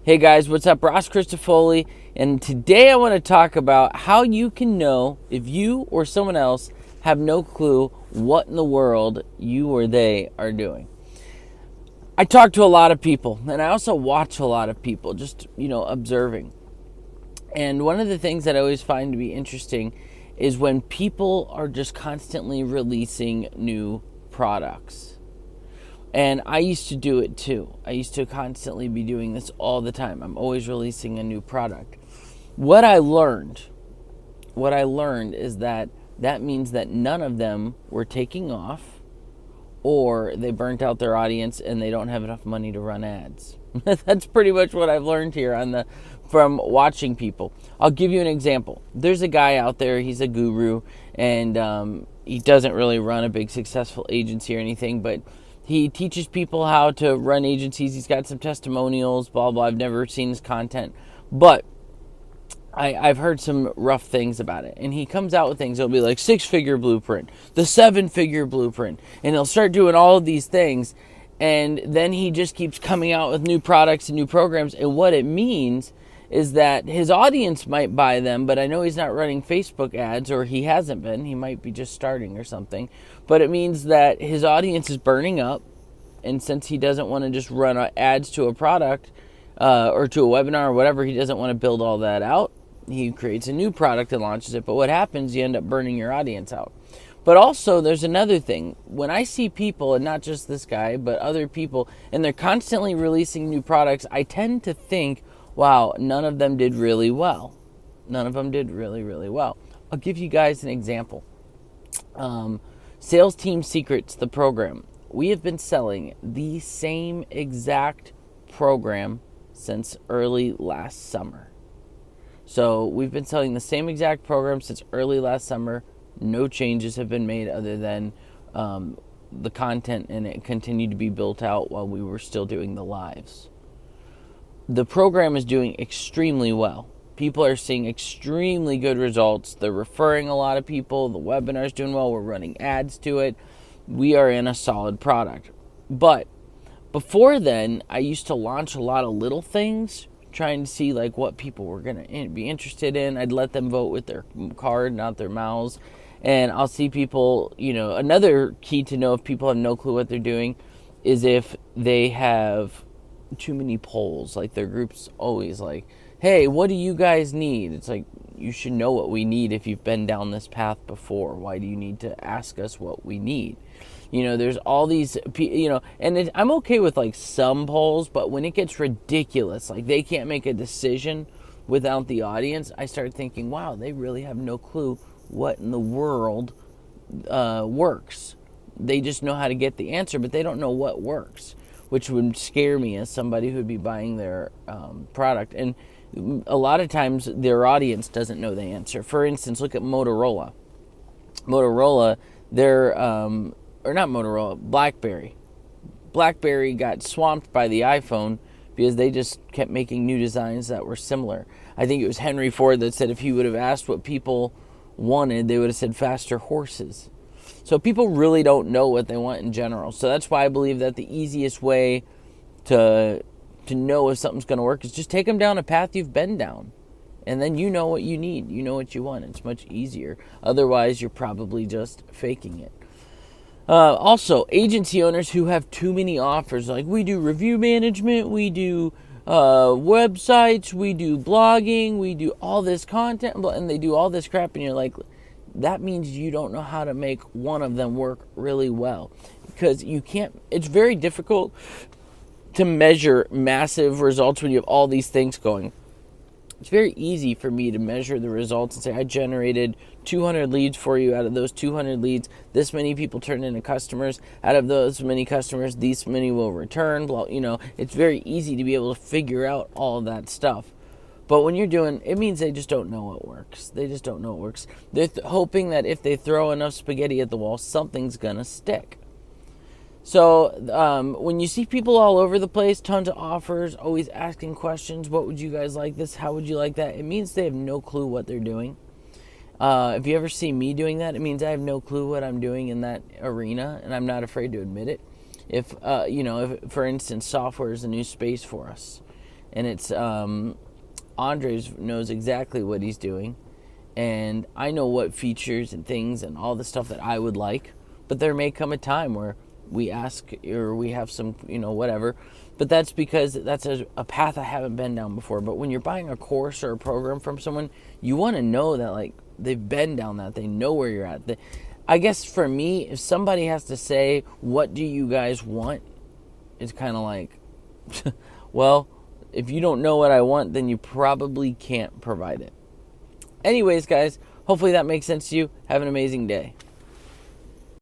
Hey guys, what's up? Ross Christofoli, and today I want to talk about how you can know if you or someone else have no clue what in the world you or they are doing. I talk to a lot of people, and I also watch a lot of people, just, observing. And one of the things that I always find to be interesting is when people are just constantly releasing new products. And I used to do it too. I used to constantly be doing this all the time. I'm always releasing a new product. What I learned is that means that none of them were taking off, or they burnt out their audience and they don't have enough money to run ads. That's pretty much what I've learned here from watching people. I'll give you an example. There's a guy out there, he's a guru, and he doesn't really run a big successful agency or anything, but he teaches people how to run agencies. He's got some testimonials, blah, blah. I've never seen his content, but I've heard some rough things about it. And he comes out with things. It'll be like 6-figure blueprint, the 7-figure blueprint. And he'll start doing all of these things. And then he just keeps coming out with new products and new programs. And what it means is that his audience might buy them, but I know he's not running Facebook ads, or he hasn't been. He might be just starting or something. But it means that his audience is burning up. And since he doesn't want to just run ads to a product or to a webinar or whatever, he doesn't want to build all that out. He creates a new product and launches it. But what happens, you end up burning your audience out. But also, there's another thing. When I see people, and not just this guy, but other people, and they're constantly releasing new products, I tend to think, wow, none of them did really well. None of them did really, really well. I'll give you guys an example. Sales Team Secrets, the program. We have been selling the same exact program since early last summer. So we've been selling the same exact program since early last summer. No changes have been made other than the content, and it continued to be built out while we were still doing the lives. The program is doing extremely well. People are seeing extremely good results. They're referring a lot of people. The webinar's doing well. We're running ads to it. We are in a solid product. But before then, I used to launch a lot of little things, trying to see like what people were going to be interested in. I'd let them vote with their card, not their mouths. And I'll see people, another key to know if people have no clue what they're doing is if they have too many polls. Like their group's always like, hey, what do you guys need? It's like, you should know what we need if you've been down this path before. Why do you need to ask us what we need? There's all these, and I'm okay with like some polls, but when it gets ridiculous, like they can't make a decision without the audience, I start thinking, wow, they really have no clue what in the world works. They just know how to get the answer, but they don't know what works, which would scare me as somebody who would be buying their product. And a lot of times their audience doesn't know the answer. For instance, look at Motorola. BlackBerry. BlackBerry got swamped by the iPhone because they just kept making new designs that were similar. I think it was Henry Ford that said if he would have asked what people wanted, they would have said faster horses. So people really don't know what they want in general. So that's why I believe that the easiest way to know if something's going to work is just take them down a path you've been down. And then you know what you need. You know what you want. It's much easier. Otherwise, you're probably just faking it. Also, agency owners who have too many offers, like we do review management, we do websites, we do blogging, we do all this content, and they do all this crap, and you're like, that means you don't know how to make one of them work really well. Because it's very difficult to measure massive results when you have all these things going. It's very easy for me to measure the results and say, I generated 200 leads for you. Out of those 200 leads, this many people turned into customers. Out of those many customers, these many will return. It's very easy to be able to figure out all of that stuff. But when you're doing, it means they just don't know what works. They just don't know what works. They're hoping that if they throw enough spaghetti at the wall, something's going to stick. So when you see people all over the place, tons of offers, always asking questions, what would you guys like this? How would you like that? It means they have no clue what they're doing. If you ever see me doing that, it means I have no clue what I'm doing in that arena, and I'm not afraid to admit it. If for instance, software is a new space for us, and it's Andres knows exactly what he's doing, and I know what features and things and all the stuff that I would like. But there may come a time where we ask or we have some, whatever. But that's because that's a path I haven't been down before. But when you're buying a course or a program from someone, you want to know that, like, they've been down that. They know where you're at. I guess for me, if somebody has to say, what do you guys want? It's kind of like, well, if you don't know what I want, then you probably can't provide it. Anyways, guys, hopefully that makes sense to you. Have an amazing day.